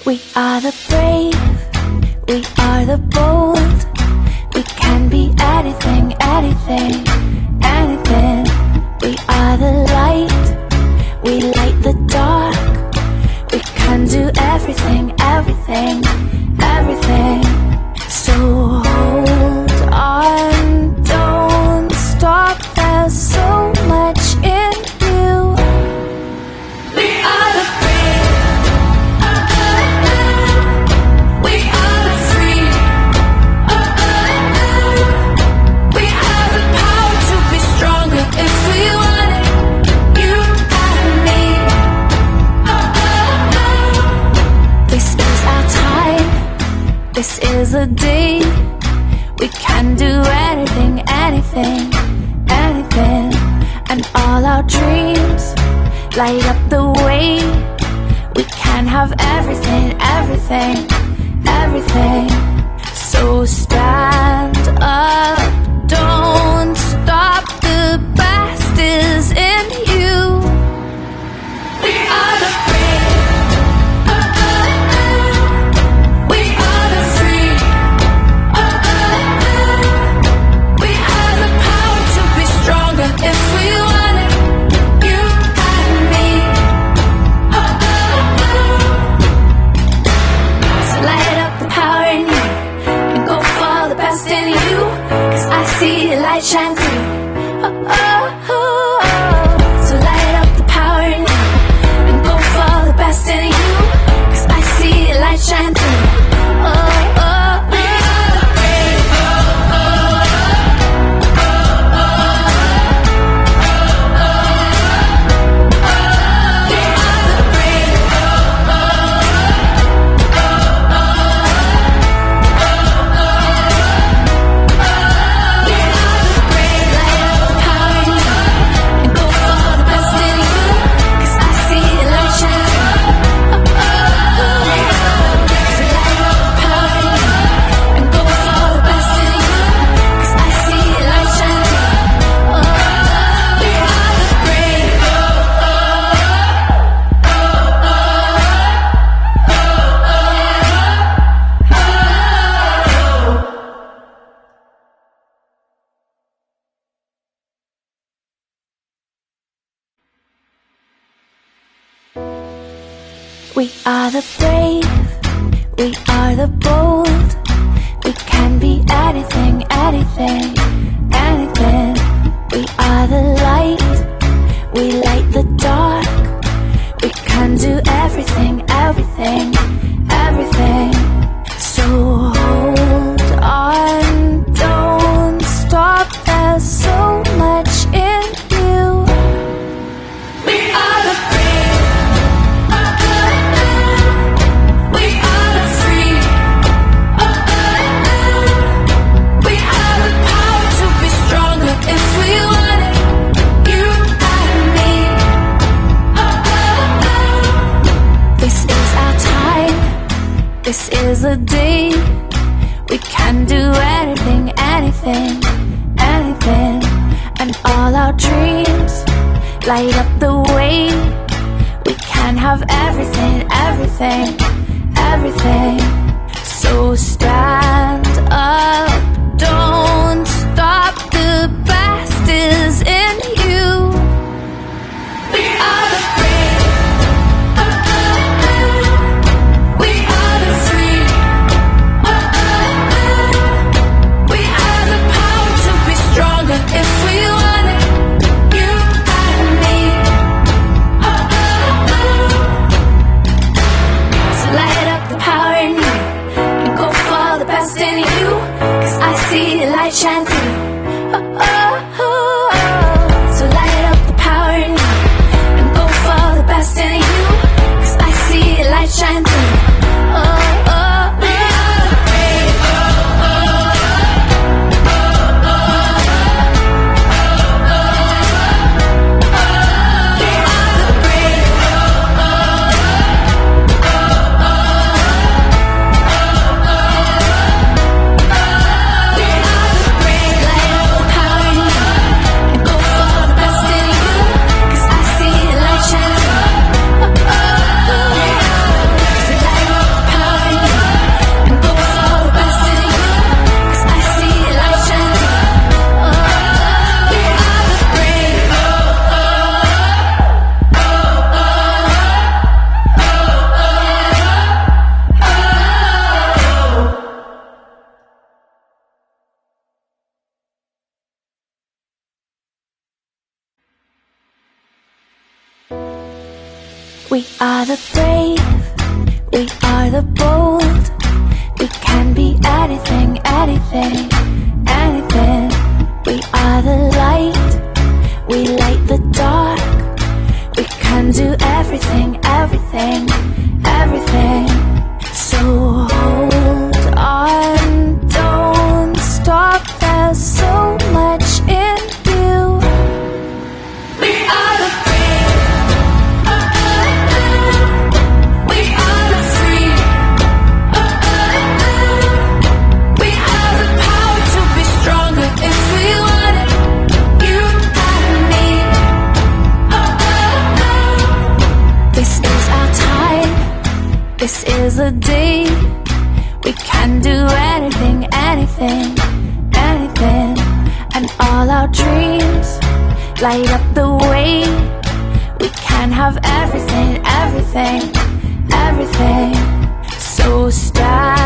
We are the brave, we are the bold. We can be anything, anything, anything. We are the light, we light the dark. We can do everything, everything, everything. So hold on, don't stop, there's so much in you. We are the brave, we are the free, we have the power to be stronger if we want it, you and me. This is our time, this is a day. We can do anything, anything, anything. And all our dreams light up the way. We can have everything, everything, everything. So stand up, don't stop, the best is in you. We are the brave, we are the free, we have the power to be stronger if we want it, you and me. So light up the power in you and go for the best in you, 'cause I see the light shine through. Oh, oh, oh, oh. So light up the power in you and go for the best in you, 'cause I see the light shine through. Oh, oh, oh. We are the brave. We are the brave. We are the brave. Light up the power in you and go for the best in you, 'cause I see the light shine through. Oh, oh, oh. So light up the power in you and go for the best in you, 'cause I see the light shine through. Oh, we are the brave. We are the brave, we are the bold. We can be anything, anything, anything. We are the light, we light the dark. We can do everything, everything, everything. So hold on, don't stop, there's so much in you. We are the brave, we are the free, we have the power to be stronger if we want it, you and me. This is our time, this is a day. We can do anything, anything, anything. And all our dreams light up the way. We can have everything, everything, everything. So stand up, don't stop, the best is in you. We are the brave, we are the free, we have the power to be stronger if we want it, you and me. So light up the power in you and go for the best in you, We are the brave, we are the bold. We can be anything, anything, anything. We are the light, we light the dark. We can do everything, everything, everything. So hold on, don't stop, there's so much in you. We are the brave, we are the free, we have the power to be stronger if we want it. You and me. This is our time, this is the day. We can do anything, anything, anything. And all our dreams light up the way. We can have everything, everything, everything. So start